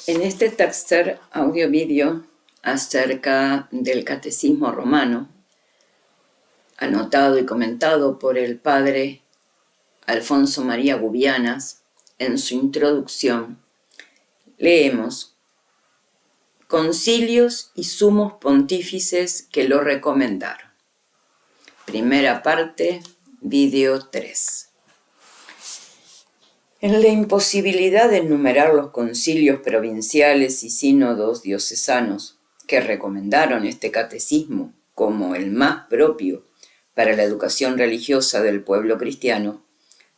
En este tercer audio-vídeo acerca del Catecismo Romano, anotado y comentado por el padre Alfonso María Gubianas en su introducción, leemos: concilios y sumos pontífices que lo recomendaron. Primera parte, vídeo 3. En la imposibilidad de enumerar los concilios provinciales y sínodos diocesanos que recomendaron este catecismo como el más propio para la educación religiosa del pueblo cristiano,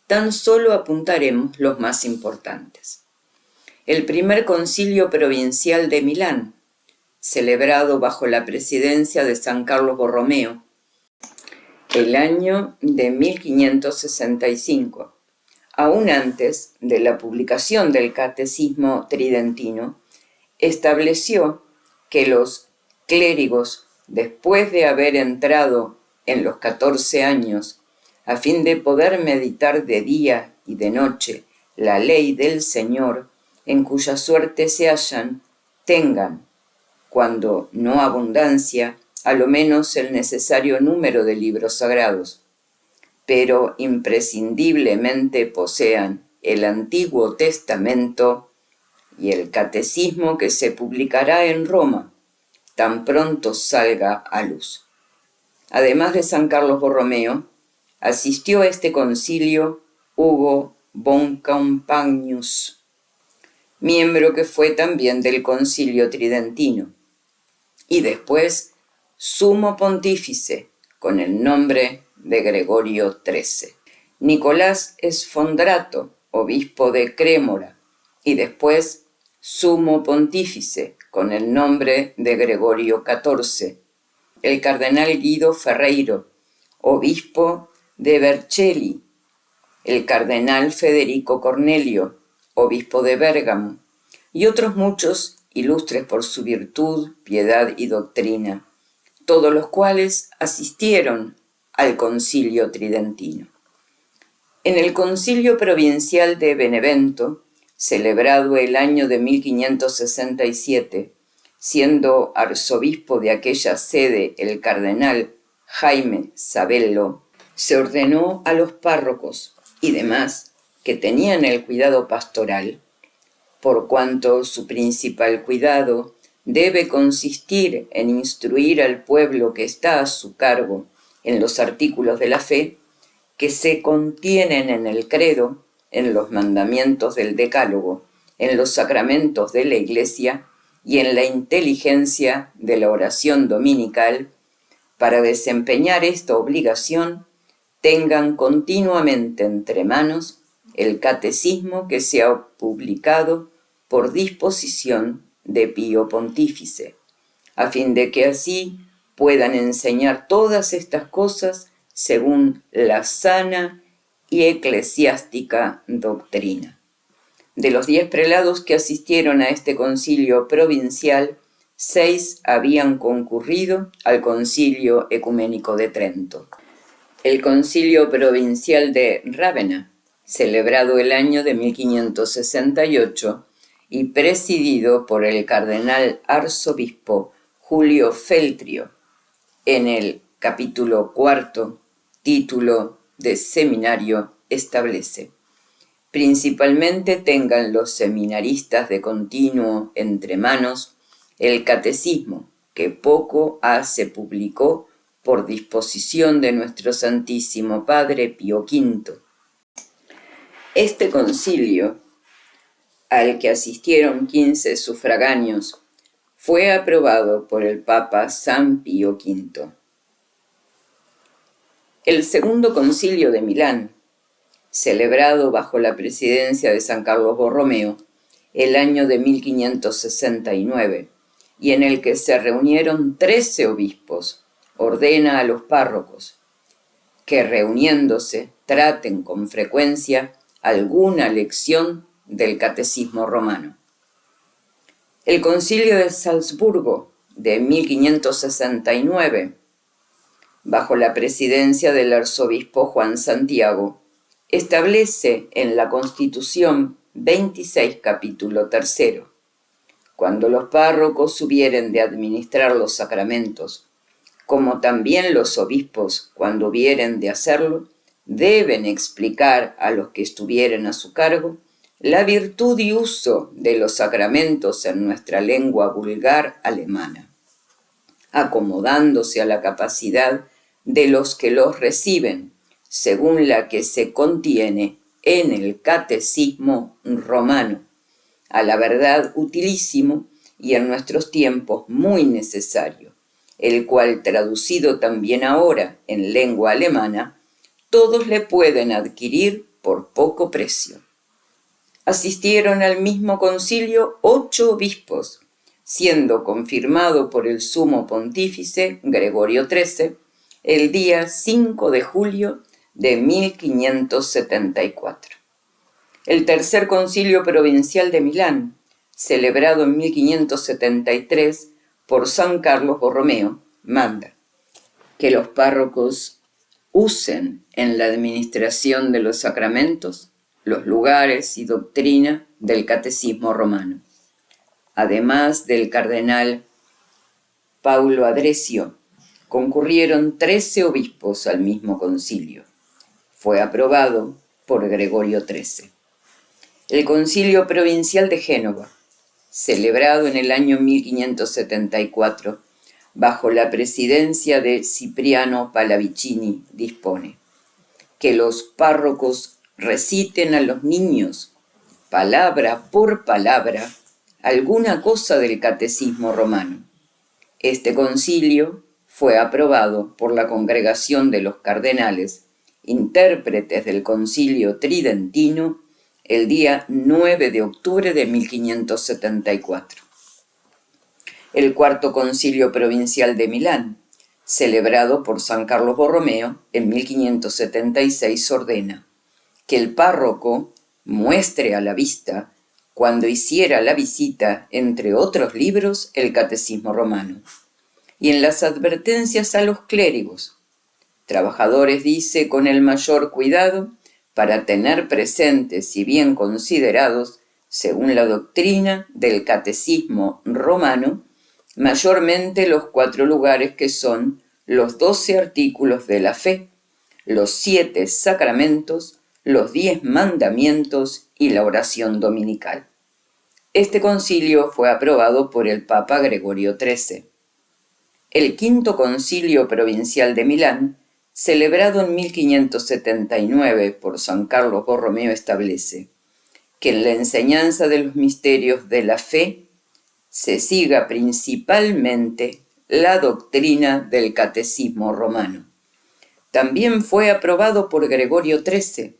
tan solo apuntaremos los más importantes. El primer concilio provincial de Milán, celebrado bajo la presidencia de San Carlos Borromeo, el año de 1565, aún antes de la publicación del Catecismo Tridentino, estableció que los clérigos, después de haber entrado en los 14 años, a fin de poder meditar de día y de noche la ley del Señor, en cuya suerte se hallan, tengan, cuando no abundancia, a lo menos el necesario número de libros sagrados, pero imprescindiblemente posean el Antiguo Testamento y el Catecismo que se publicará en Roma, tan pronto salga a luz. Además de San Carlos Borromeo, asistió a este concilio Hugo von Campanius, miembro que fue también del Concilio Tridentino, y después sumo pontífice con el nombre de Gregorio XIII. Nicolás Sfondrato, obispo de Crémora, y después sumo pontífice con el nombre de Gregorio XIV. El cardenal Guido Ferreiro, obispo de Vercelli. El cardenal Federico Cornelio, obispo de Bérgamo, y otros muchos ilustres por su virtud, piedad y doctrina, todos los cuales asistieron al Concilio Tridentino. En el Concilio Provincial de Benevento, celebrado el año de 1567, siendo arzobispo de aquella sede el cardenal Jaime Sabello, se ordenó a los párrocos y demás que tenían el cuidado pastoral, por cuanto su principal cuidado debe consistir en instruir al pueblo que está a su cargo en los artículos de la fe que se contienen en el credo, en los mandamientos del decálogo, en los sacramentos de la Iglesia y en la inteligencia de la oración dominical. Para desempeñar esta obligación, tengan continuamente entre manos el catecismo que se ha publicado por disposición de Pío Pontífice, a fin de que así puedan enseñar todas estas cosas según la sana y eclesiástica doctrina. De los 10 prelados que asistieron a este concilio provincial, 6 habían concurrido al concilio ecuménico de Trento. El concilio provincial de Rávena, celebrado el año de 1568 y presidido por el cardenal arzobispo Julio Feltrio, en el capítulo 4, título de seminario, establece: principalmente tengan los seminaristas de continuo entre manos el catecismo que poco se publicó por disposición de nuestro Santísimo Padre Pío V. Este concilio, al que asistieron 15 sufragáneos, fue aprobado por el Papa San Pío V. El segundo concilio de Milán, celebrado bajo la presidencia de San Carlos Borromeo el año de 1569, y en el que se reunieron 13 obispos, ordena a los párrocos que, reuniéndose, traten con frecuencia alguna lección del Catecismo Romano. El concilio de Salzburgo de 1569, bajo la presidencia del arzobispo Juan Santiago, establece en la Constitución 26, capítulo 3, cuando los párrocos hubieren de administrar los sacramentos, como también los obispos, cuando hubieren de hacerlo, deben explicar a los que estuvieren a su cargo la virtud y uso de los sacramentos en nuestra lengua vulgar alemana, acomodándose a la capacidad de los que los reciben, según la que se contiene en el Catecismo Romano, a la verdad utilísimo y en nuestros tiempos muy necesario, el cual traducido también ahora en lengua alemana, todos le pueden adquirir por poco precio. Asistieron al mismo concilio 8 obispos, siendo confirmado por el sumo pontífice Gregorio XIII el día 5 de julio de 1574. El tercer concilio provincial de Milán, celebrado en 1573 por San Carlos Borromeo, manda que los párrocos usen en la administración de los sacramentos los lugares y doctrina del Catecismo Romano. Además del cardenal Paulo Adresio, concurrieron 13 obispos al mismo concilio. Fue aprobado por Gregorio XIII. El concilio provincial de Génova, celebrado en el año 1574, bajo la presidencia de Cipriano Pallavicini, dispone que los párrocos reciten a los niños, palabra por palabra, alguna cosa del Catecismo Romano. Este concilio fue aprobado por la Congregación de los Cardenales, intérpretes del Concilio Tridentino, el día 9 de octubre de 1574. El cuarto concilio provincial de Milán, celebrado por San Carlos Borromeo en 1576, ordena que el párroco muestre a la vista, cuando hiciera la visita, entre otros libros, el Catecismo Romano. Y en las advertencias a los clérigos, trabajadores, dice, con el mayor cuidado, para tener presentes y bien considerados, según la doctrina del Catecismo Romano, mayormente los 4 lugares que son los 12 artículos de la fe, los 7 sacramentos, los 10 mandamientos y la oración dominical. Este concilio fue aprobado por el Papa Gregorio XIII. El quinto concilio provincial de Milán, celebrado en 1579 por San Carlos Borromeo, establece que en la enseñanza de los misterios de la fe se siga principalmente la doctrina del Catecismo Romano. También fue aprobado por Gregorio XIII.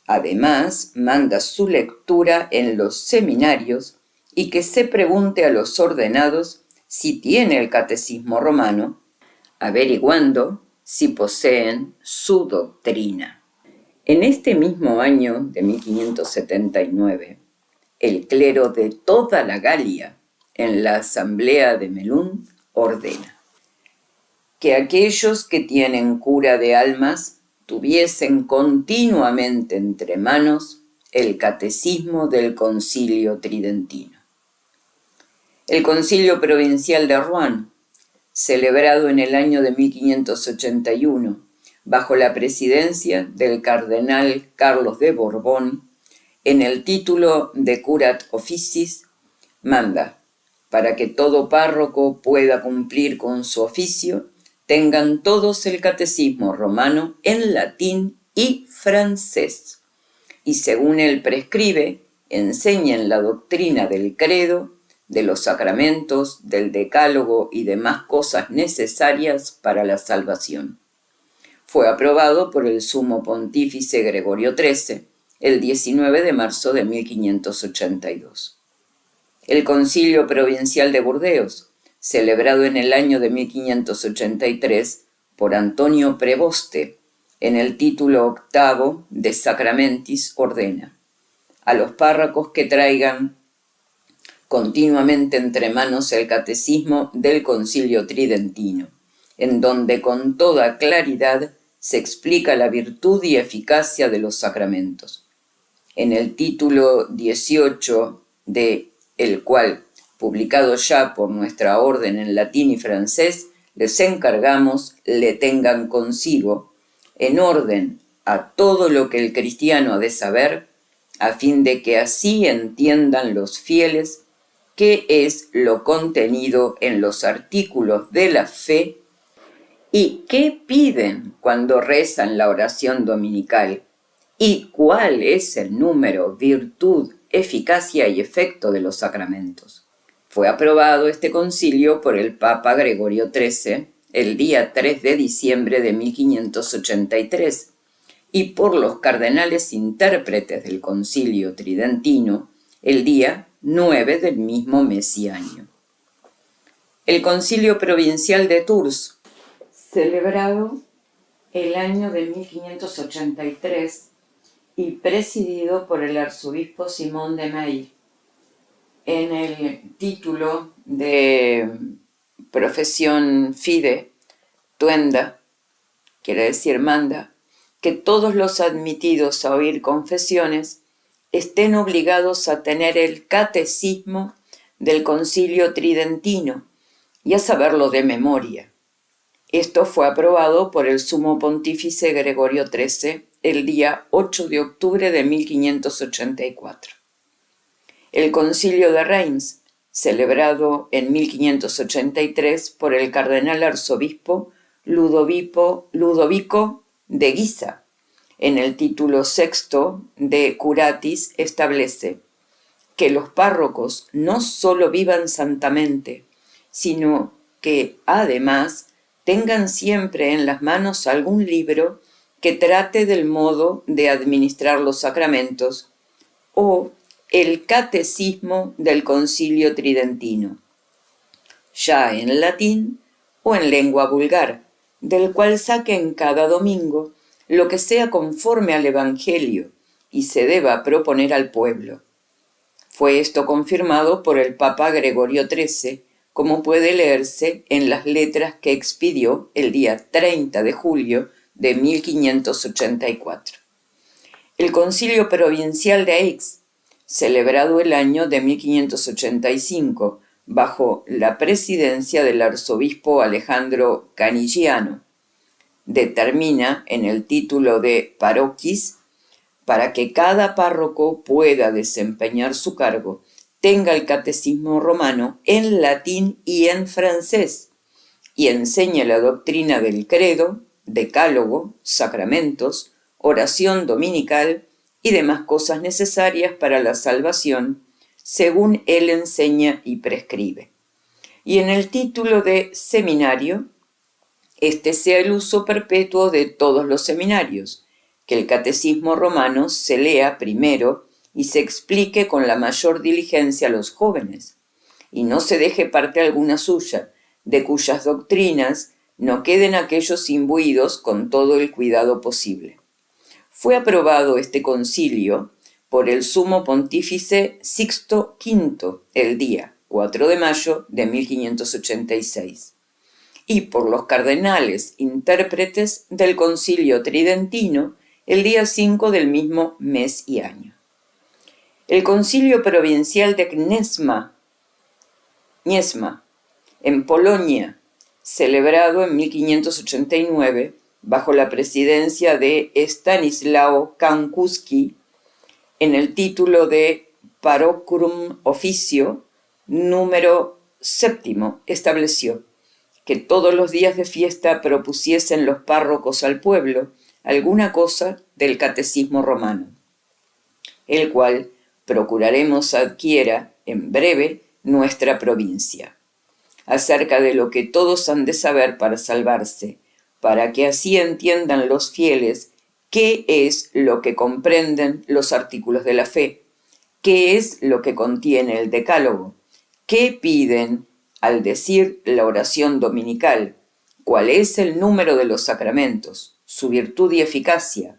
Además, manda su lectura en los seminarios y que se pregunte a los ordenados si tiene el Catecismo Romano, averiguando si poseen su doctrina. En este mismo año de 1579, el clero de toda la Galia, en la asamblea de Melun, ordena que aquellos que tienen cura de almas tuviesen continuamente entre manos el catecismo del Concilio Tridentino. El Concilio Provincial de Rouen, celebrado en el año de 1581, bajo la presidencia del cardenal Carlos de Borbón, en el título de Curat Officis, manda, para que todo párroco pueda cumplir con su oficio, tengan todos el catecismo romano en latín y francés, y según él prescribe, enseñen la doctrina del credo, de los sacramentos, del decálogo y demás cosas necesarias para la salvación. Fue aprobado por el sumo pontífice Gregorio XIII el 19 de marzo de 1582. El Concilio Provincial de Burdeos, celebrado en el año de 1583 por Antonio Preboste, en el título octavo de Sacramentis, ordena a los párrocos que traigan continuamente entre manos el catecismo del Concilio Tridentino, en donde con toda claridad se explica la virtud y eficacia de los sacramentos. En el título 18 de el cual publicado ya por nuestra orden en latín y francés, les encargamos le tengan consigo, en orden a todo lo que el cristiano ha de saber, a fin de que así entiendan los fieles qué es lo contenido en los artículos de la fe y qué piden cuando rezan la oración dominical y cuál es el número, virtud, eficacia y efecto de los sacramentos. Fue aprobado este concilio por el Papa Gregorio XIII el día 3 de diciembre de 1583 y por los cardenales intérpretes del Concilio Tridentino el día 9 del mismo mes y año. El Concilio Provincial de Tours, celebrado el año de 1583 y presidido por el arzobispo Simón de May, en el título de profesión fide, tuenda, quiere decir manda, que todos los admitidos a oír confesiones estén obligados a tener el catecismo del Concilio Tridentino y a saberlo de memoria. Esto fue aprobado por el Sumo Pontífice Gregorio XIII el día 8 de octubre de 1584. El Concilio de Reims, celebrado en 1583 por el cardenal arzobispo Ludovico de Guisa, en el título sexto de Curatis, establece que los párrocos no solo vivan santamente, sino que además tengan siempre en las manos algún libro que trate del modo de administrar los sacramentos o el catecismo del Concilio Tridentino, ya en latín o en lengua vulgar, del cual saquen cada domingo lo que sea conforme al Evangelio y se deba proponer al pueblo. Fue esto confirmado por el Papa Gregorio XIII, como puede leerse en las letras que expidió el día 30 de julio de 1584. El Concilio Provincial de Aix, celebrado el año de 1585, bajo la presidencia del arzobispo Alejandro Canigiano, determina en el título de paroquis, para que cada párroco pueda desempeñar su cargo, tenga el catecismo romano en latín y en francés, y enseñe la doctrina del credo, decálogo, sacramentos, oración dominical y demás cosas necesarias para la salvación, según él enseña y prescribe. Y en el título de seminario, este sea el uso perpetuo de todos los seminarios, que el catecismo romano se lea primero y se explique con la mayor diligencia a los jóvenes, y no se deje parte alguna suya, de cuyas doctrinas no queden aquellos imbuidos con todo el cuidado posible. Fue aprobado este concilio por el Sumo Pontífice Sixto V el día 4 de mayo de 1586 y por los cardenales intérpretes del Concilio Tridentino el día 5 del mismo mes y año. El Concilio Provincial de Gniezno, en Polonia, celebrado en 1589 bajo la presidencia de Stanislao Kankuski, en el título de Parochrum Officio número 7, estableció que todos los días de fiesta propusiesen los párrocos al pueblo alguna cosa del catecismo romano, el cual procuraremos adquiera en breve nuestra provincia, acerca de lo que todos han de saber para salvarse, para que así entiendan los fieles qué es lo que comprenden los artículos de la fe, qué es lo que contiene el decálogo, qué piden al decir la oración dominical, cuál es el número de los sacramentos, su virtud y eficacia,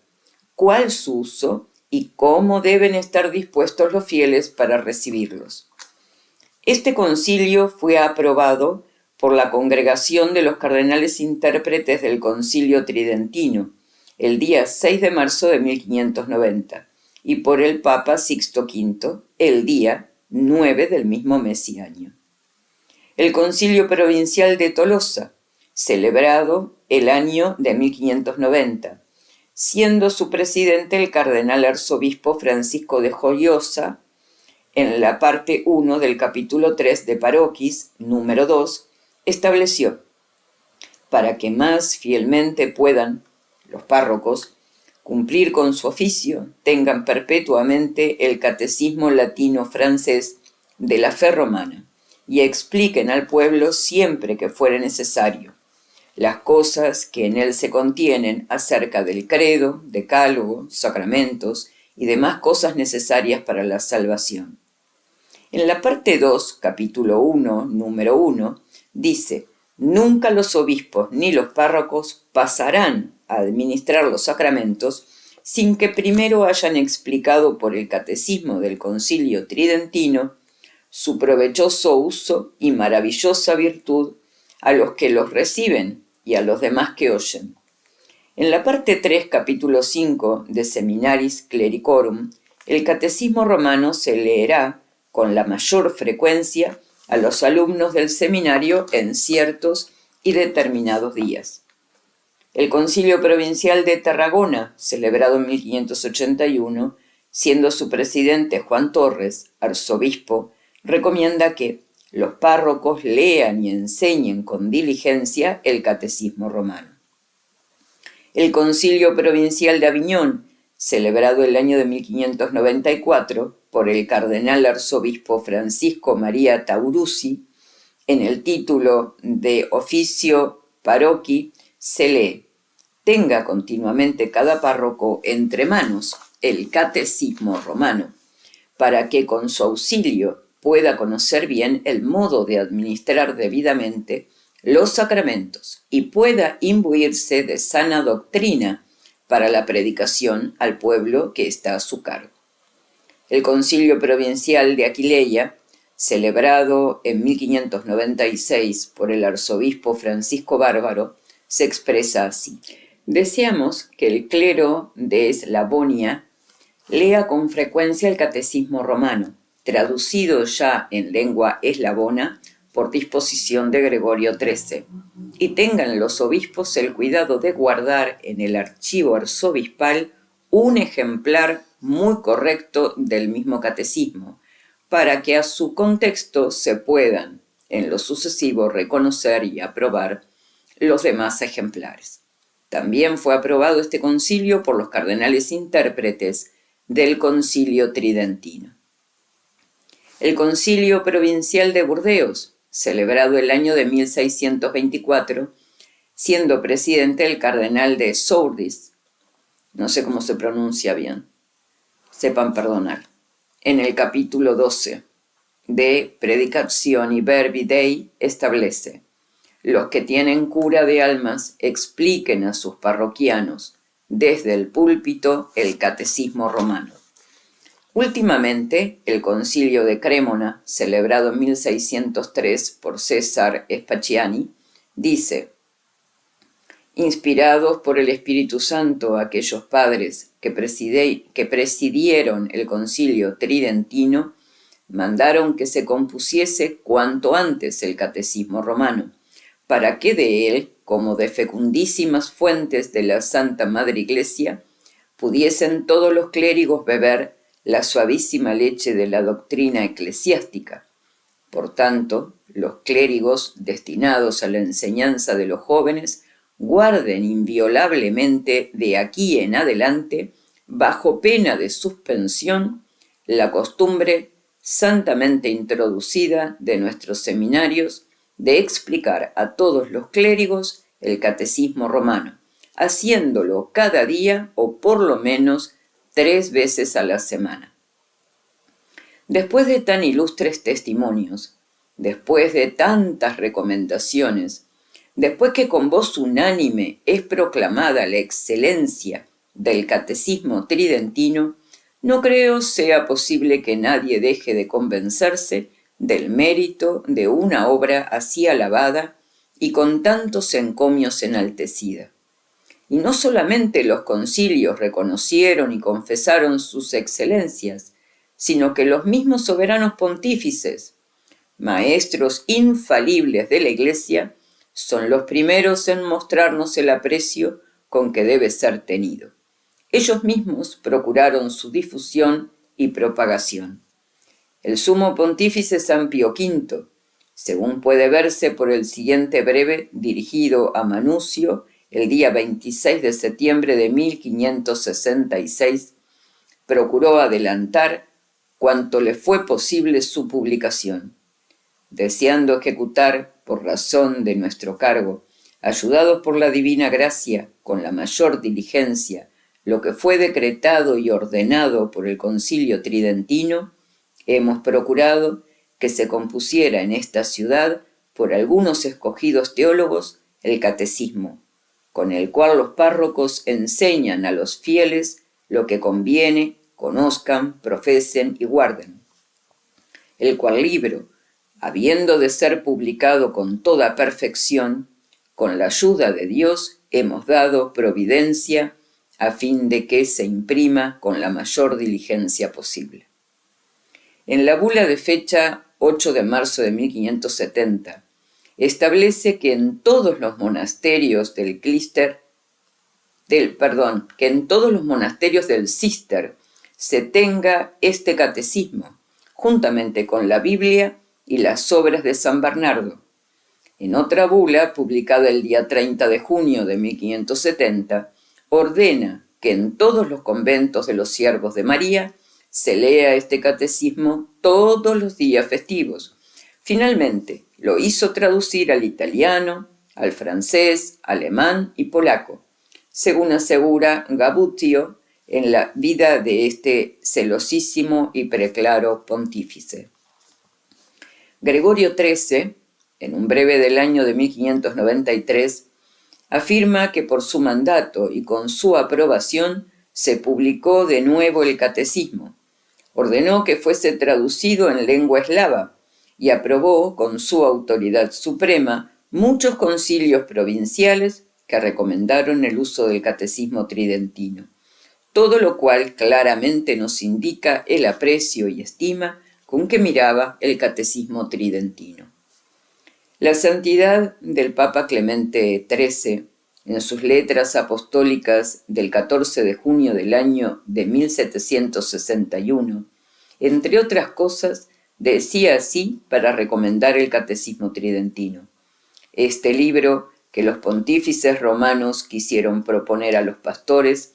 cuál su uso y cómo deben estar dispuestos los fieles para recibirlos. Este concilio fue aprobado por la Congregación de los Cardenales Intérpretes del Concilio Tridentino el día 6 de marzo de 1590 y por el Papa Sixto V el día 9 del mismo mes y año. El Concilio Provincial de Tolosa, celebrado el año de 1590, siendo su presidente el cardenal arzobispo Francisco de Joyosa, en la parte 1 del capítulo 3 de Paroquis, número 2, estableció: para que más fielmente puedan los párrocos cumplir con su oficio, tengan perpetuamente el catecismo latino-francés de la fe romana y expliquen al pueblo siempre que fuere necesario las cosas que en él se contienen acerca del credo, decálogo, sacramentos y demás cosas necesarias para la salvación. En la parte 2, capítulo 1, número 1, dice: nunca los obispos ni los párrocos pasarán a administrar los sacramentos sin que primero hayan explicado por el catecismo del Concilio Tridentino su provechoso uso y maravillosa virtud a los que los reciben y a los demás que oyen. En la parte 3, capítulo 5 de Seminaris Clericorum, el catecismo romano se leerá con la mayor frecuencia a los alumnos del seminario en ciertos y determinados días. El Concilio Provincial de Tarragona, celebrado en 1581, siendo su presidente Juan Torres, arzobispo, recomienda que los párrocos lean y enseñen con diligencia el catecismo romano. El Concilio Provincial de Aviñón, celebrado el año de 1594 por el cardenal arzobispo Francisco María Taurussi, en el título de Oficio Paroqui se lee: tenga continuamente cada párroco entre manos el catecismo romano, para que con su auxilio pueda conocer bien el modo de administrar debidamente los sacramentos y pueda imbuirse de sana doctrina para la predicación al pueblo que está a su cargo. El Concilio Provincial de Aquileia, celebrado en 1596 por el arzobispo Francisco Bárbaro, se expresa así: deseamos que el clero de Eslavonia lea con frecuencia el catecismo romano, traducido ya en lengua eslavona por disposición de Gregorio XIII, y tengan los obispos el cuidado de guardar en el archivo arzobispal un ejemplar muy correcto del mismo catecismo, para que a su contexto se puedan, en lo sucesivo, reconocer y aprobar los demás ejemplares. También fue aprobado este concilio por los cardenales intérpretes del Concilio Tridentino. El Concilio Provincial de Burdeos, celebrado el año de 1624, siendo presidente el cardenal de Sourdis, no sé cómo se pronuncia bien, sepan perdonar, en el capítulo 12 de Predicazioni Verbi Dei establece: los que tienen cura de almas expliquen a sus parroquianos desde el púlpito el catecismo romano. Últimamente, el Concilio de Cremona, celebrado en 1603 por César Spacciani, dice: inspirados por el Espíritu Santo, aquellos padres que presidieron el Concilio Tridentino mandaron que se compusiese cuanto antes el catecismo romano, para que de él, como de fecundísimas fuentes de la Santa Madre Iglesia, pudiesen todos los clérigos beber la suavísima leche de la doctrina eclesiástica. Por tanto, los clérigos destinados a la enseñanza de los jóvenes guarden inviolablemente de aquí en adelante, bajo pena de suspensión, la costumbre santamente introducida de nuestros seminarios de explicar a todos los clérigos el catecismo romano, haciéndolo cada día o por lo menos 3 veces a la semana. Después de tan ilustres testimonios, después de tantas recomendaciones, después que con voz unánime es proclamada la excelencia del catecismo tridentino, no creo sea posible que nadie deje de convencerse del mérito de una obra así alabada y con tantos encomios enaltecida. Y no solamente los concilios reconocieron y confesaron sus excelencias, sino que los mismos soberanos pontífices, maestros infalibles de la Iglesia, son los primeros en mostrarnos el aprecio con que debe ser tenido. Ellos mismos procuraron su difusión y propagación. El sumo pontífice San Pío V, según puede verse por el siguiente breve dirigido a Manucio el día 26 de septiembre de 1566, procuró adelantar cuanto le fue posible su publicación, deseando ejecutar, por razón de nuestro cargo, ayudados por la divina gracia, con la mayor diligencia, lo que fue decretado y ordenado por el Concilio Tridentino, hemos procurado que se compusiera en esta ciudad, por algunos escogidos teólogos, el catecismo, con el cual los párrocos enseñan a los fieles lo que conviene, conozcan, profesen y guarden. El cual libro, habiendo de ser publicado con toda perfección, con la ayuda de Dios hemos dado providencia a fin de que se imprima con la mayor diligencia posible. En la bula de fecha 8 de marzo de 1570, establece que en todos los monasterios del Císter se tenga este catecismo, juntamente con la Biblia y las obras de San Bernardo. En otra bula, publicada el día 30 de junio de 1570, ordena que en todos los conventos de los siervos de María se lea este catecismo todos los días festivos. Finalmente, lo hizo traducir al italiano, al francés, alemán y polaco, según asegura Gabutio en la vida de este celosísimo y preclaro pontífice. Gregorio XIII, en un breve del año de 1593, afirma que por su mandato y con su aprobación se publicó de nuevo el catecismo. Ordenó que fuese traducido en lengua eslava y aprobó con su autoridad suprema muchos concilios provinciales que recomendaron el uso del catecismo tridentino, todo lo cual claramente nos indica el aprecio y estima con que miraba el catecismo tridentino. La santidad del Papa Clemente XIII, en sus letras apostólicas del 14 de junio del año de 1761, entre otras cosas, decía así para recomendar el catecismo tridentino: este libro que los pontífices romanos quisieron proponer a los pastores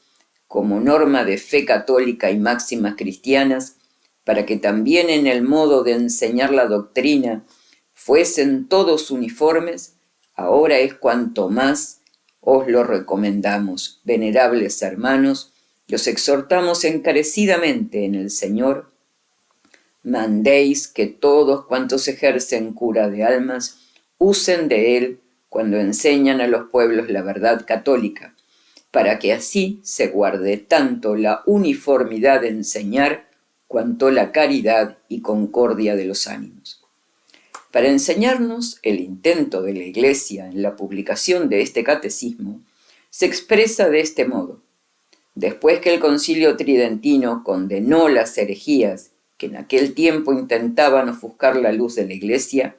como norma de fe católica y máximas cristianas, para que también en el modo de enseñar la doctrina fuesen todos uniformes, ahora es cuanto más os lo recomendamos, venerables hermanos, y os exhortamos encarecidamente en el Señor, mandéis que todos cuantos ejercen cura de almas usen de él cuando enseñan a los pueblos la verdad católica, para que así se guarde tanto la uniformidad de enseñar cuanto la caridad y concordia de los ánimos. Para enseñarnos el intento de la Iglesia en la publicación de este catecismo, se expresa de este modo: después que el Concilio Tridentino condenó las herejías que en aquel tiempo intentaban ofuscar la luz de la Iglesia,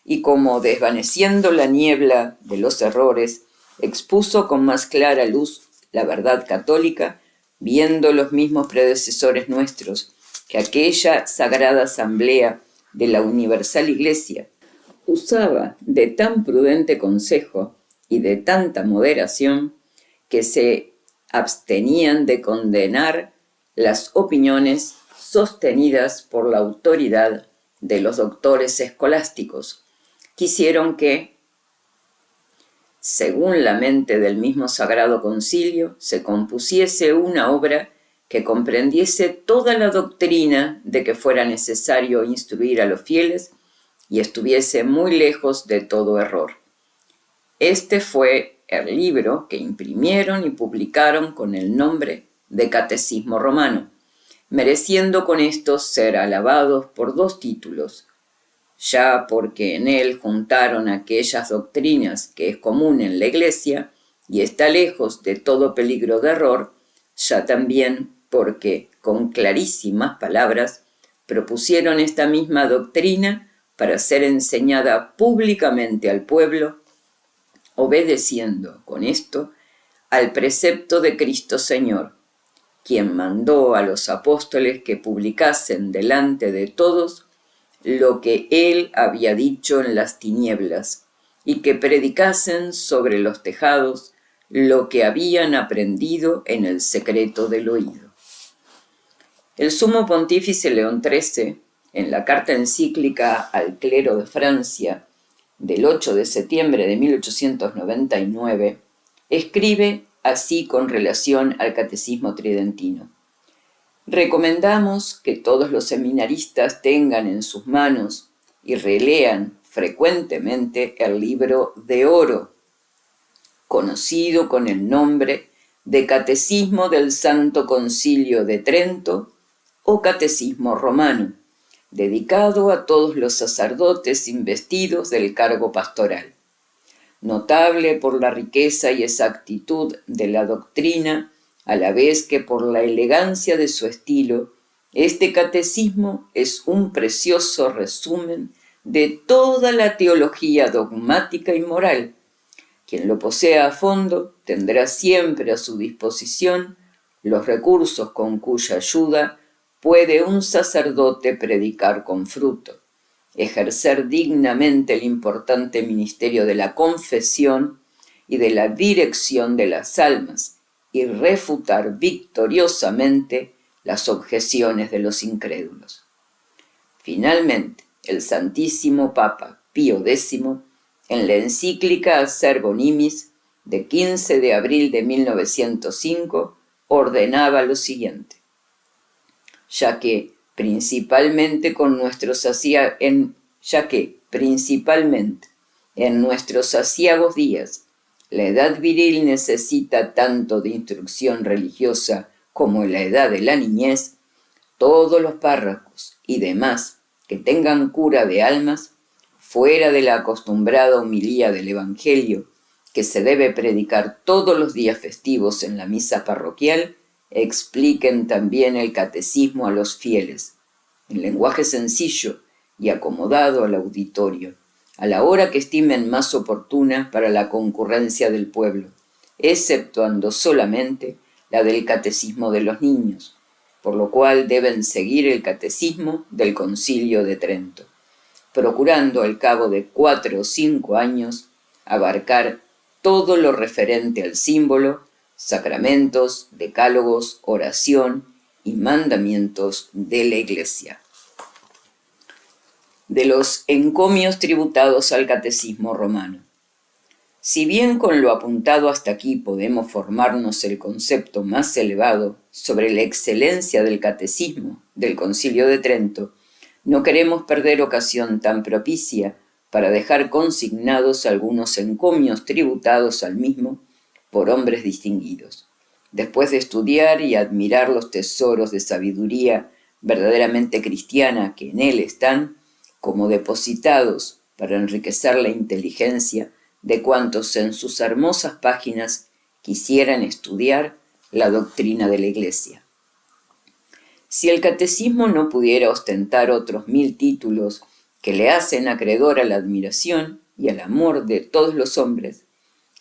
y como desvaneciendo la niebla de los errores, expuso con más clara luz la verdad católica, viendo los mismos predecesores nuestros que aquella sagrada asamblea de la universal Iglesia usaba de tan prudente consejo y de tanta moderación que se abstenían de condenar las opiniones sostenidas por la autoridad de los doctores escolásticos, quisieron que, según la mente del mismo Sagrado Concilio, se compusiese una obra que comprendiese toda la doctrina de que fuera necesario instruir a los fieles y estuviese muy lejos de todo error. Este fue el libro que imprimieron y publicaron con el nombre de Catecismo Romano, mereciendo con esto ser alabados por dos títulos, ya porque en él juntaron aquellas doctrinas que es común en la Iglesia y está lejos de todo peligro de error, ya también porque, con clarísimas palabras, propusieron esta misma doctrina para ser enseñada públicamente al pueblo, obedeciendo con esto al precepto de Cristo Señor, quien mandó a los apóstoles que publicasen delante de todos lo que él había dicho en las tinieblas, y que predicasen sobre los tejados lo que habían aprendido en el secreto del oído. El sumo pontífice León XIII, en la carta encíclica al clero de Francia del 8 de septiembre de 1899, escribe así con relación al catecismo tridentino: recomendamos que todos los seminaristas tengan en sus manos y relean frecuentemente el libro de oro, conocido con el nombre de Catecismo del Santo Concilio de Trento o Catecismo Romano, dedicado a todos los sacerdotes investidos del cargo pastoral. Notable por la riqueza y exactitud de la doctrina, a la vez que por la elegancia de su estilo, este catecismo es un precioso resumen de toda la teología dogmática y moral. Quien lo posea a fondo tendrá siempre a su disposición los recursos con cuya ayuda puede un sacerdote predicar con fruto, ejercer dignamente el importante ministerio de la confesión y de la dirección de las almas, y refutar victoriosamente las objeciones de los incrédulos. Finalmente, el Santísimo Papa Pío X, en la encíclica Acervo Nimis de 15 de abril de 1905, ordenaba lo siguiente: ya que principalmente en nuestros aciagos días la edad viril necesita tanto de instrucción religiosa como la edad de la niñez, todos los párrocos y demás que tengan cura de almas, fuera de la acostumbrada homilía del Evangelio, que se debe predicar todos los días festivos en la misa parroquial, expliquen también el catecismo a los fieles, en lenguaje sencillo y acomodado al auditorio, a la hora que estimen más oportuna para la concurrencia del pueblo, exceptuando solamente la del catecismo de los niños, por lo cual deben seguir el catecismo del Concilio de Trento, procurando al cabo de 4 o 5 años abarcar todo lo referente al símbolo, sacramentos, decálogos, oración y mandamientos de la Iglesia. De los encomios tributados al catecismo romano. Si bien con lo apuntado hasta aquí podemos formarnos el concepto más elevado sobre la excelencia del catecismo del Concilio de Trento, no queremos perder ocasión tan propicia para dejar consignados algunos encomios tributados al mismo por hombres distinguidos. Después de estudiar y admirar los tesoros de sabiduría verdaderamente cristiana que en él están, como depositados para enriquecer la inteligencia de cuantos en sus hermosas páginas quisieran estudiar la doctrina de la Iglesia. Si el catecismo no pudiera ostentar otros 1000 títulos que le hacen acreedor a la admiración y al amor de todos los hombres,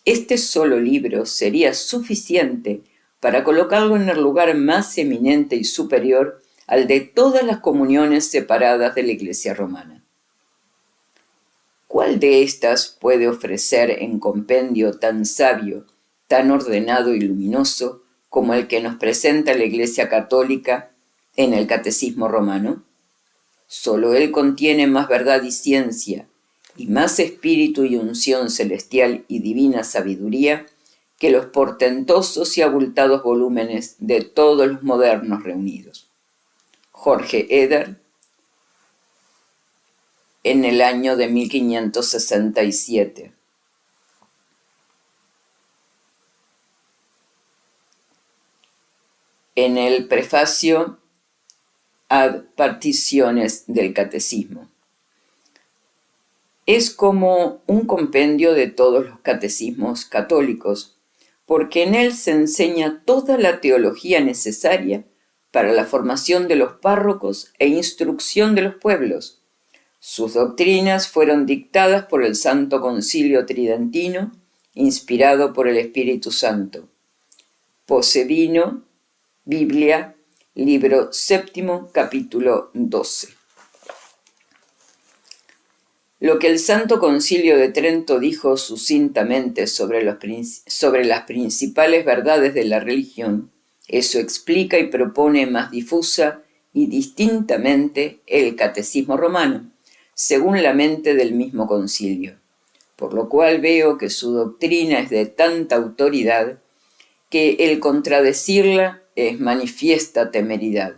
este solo libro sería suficiente para colocarlo en el lugar más eminente y superior al de todas las comuniones separadas de la Iglesia romana. ¿Cuál de estas puede ofrecer en compendio tan sabio, tan ordenado y luminoso como el que nos presenta la Iglesia Católica en el Catecismo Romano? Solo él contiene más verdad y ciencia, y más espíritu y unción celestial y divina sabiduría que los portentosos y abultados volúmenes de todos los modernos reunidos. Jorge Eder, en el año de 1567. En el prefacio ad particiones del Catecismo. Es como un compendio de todos los catecismos católicos, porque en él se enseña toda la teología necesaria para la formación de los párrocos e instrucción de los pueblos. Sus doctrinas fueron dictadas por el Santo Concilio Tridentino, inspirado por el Espíritu Santo. Posedino, Biblia, libro 7, capítulo 12. Lo que el Santo Concilio de Trento dijo sucintamente sobre las principales verdades de la religión, eso explica y propone más difusa y distintamente el Catecismo Romano, según la mente del mismo concilio, por lo cual veo que su doctrina es de tanta autoridad que el contradecirla es manifiesta temeridad,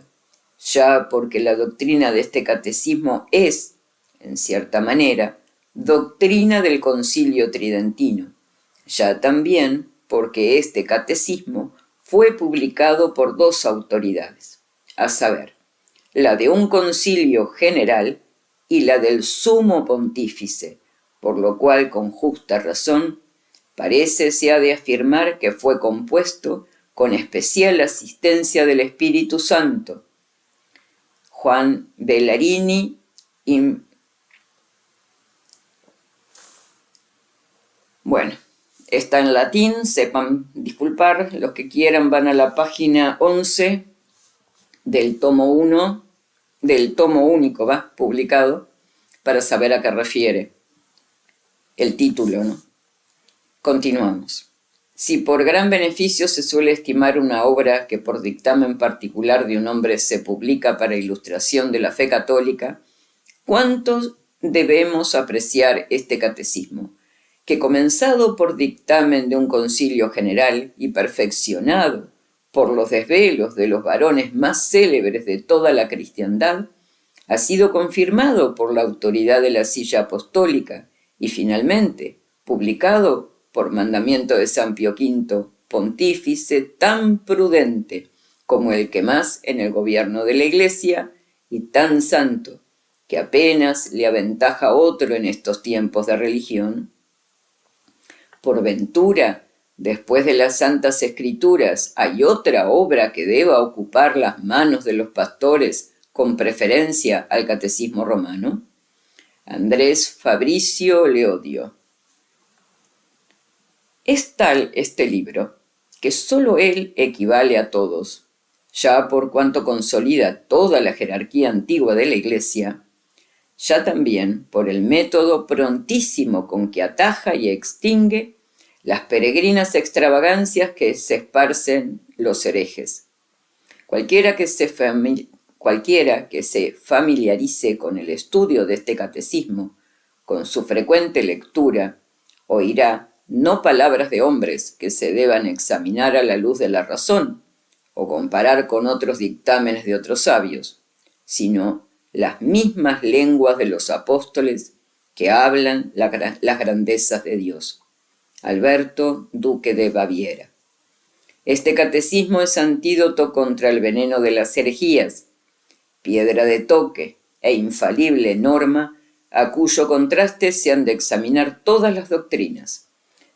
ya porque la doctrina de este catecismo es, en cierta manera, doctrina del Concilio Tridentino, ya también porque este catecismo fue publicado por dos autoridades, a saber, la de un concilio general y la del sumo pontífice, por lo cual, con justa razón, parece se ha de afirmar que fue compuesto con especial asistencia del Espíritu Santo. Juan Bellarini, Bueno, está en latín, sepan disculpar, los que quieran van a la página 11 del tomo 1, del tomo único, publicado, para saber a qué refiere el título, ¿no? Continuamos. Si por gran beneficio se suele estimar una obra que por dictamen particular de un hombre se publica para ilustración de la fe católica, ¿cuántos debemos apreciar este catecismo? Que comenzado por dictamen de un concilio general y perfeccionado por los desvelos de los varones más célebres de toda la cristiandad, ha sido confirmado por la autoridad de la silla apostólica y finalmente publicado por mandamiento de San Pío V, pontífice tan prudente como el que más en el gobierno de la Iglesia y tan santo que apenas le aventaja otro en estos tiempos de religión. Por ventura, después de las Santas Escrituras, ¿hay otra obra que deba ocupar las manos de los pastores con preferencia al Catecismo Romano? Andrés Fabricio Leodio. Es tal este libro que sólo él equivale a todos, ya por cuanto consolida toda la jerarquía antigua de la Iglesia, ya también por el método prontísimo con que ataja y extingue las peregrinas extravagancias que se esparcen los herejes. Cualquiera que se familiarice con el estudio de este catecismo, con su frecuente lectura, oirá no palabras de hombres que se deban examinar a la luz de la razón o comparar con otros dictámenes de otros sabios, sino las mismas lenguas de los apóstoles que hablan las grandezas de Dios. Alberto, duque de Baviera. Este catecismo es antídoto contra el veneno de las herejías, piedra de toque e infalible norma a cuyo contraste se han de examinar todas las doctrinas,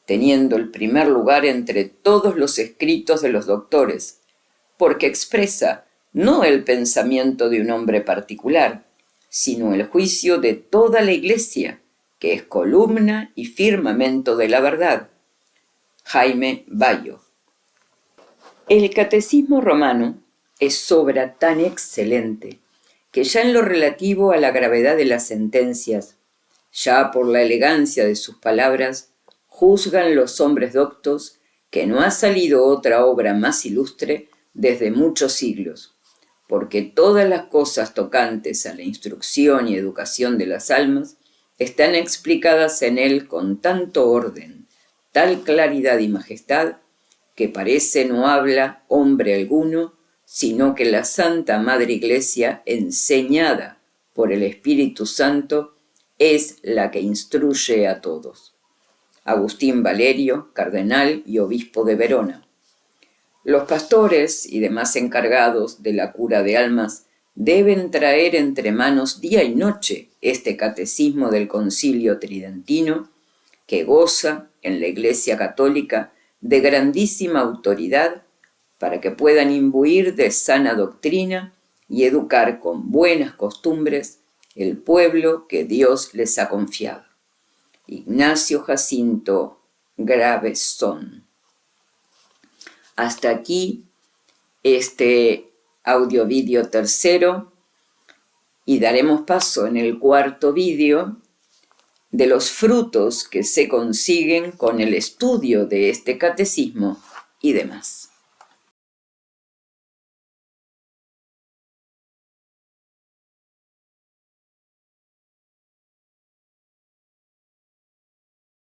teniendo el primer lugar entre todos los escritos de los doctores, porque expresa no el pensamiento de un hombre particular, sino el juicio de toda la Iglesia, que es columna y firmamento de la verdad. Jaime Bayo. El Catecismo Romano es obra tan excelente que ya en lo relativo a la gravedad de las sentencias, ya por la elegancia de sus palabras, juzgan los hombres doctos que no ha salido otra obra más ilustre desde muchos siglos, porque todas las cosas tocantes a la instrucción y educación de las almas están explicadas en él con tanto orden, tal claridad y majestad, que parece no habla hombre alguno, sino que la Santa Madre Iglesia, enseñada por el Espíritu Santo, es la que instruye a todos. Agustín Valerio, cardenal y obispo de Verona. Los pastores y demás encargados de la cura de almas deben traer entre manos día y noche este catecismo del Concilio Tridentino, que goza en la Iglesia Católica de grandísima autoridad para que puedan imbuir de sana doctrina y educar con buenas costumbres el pueblo que Dios les ha confiado. Ignacio Jacinto Gravesón. Hasta aquí este audio-vídeo tercero y daremos paso en el cuarto vídeo de los frutos que se consiguen con el estudio de este catecismo y demás.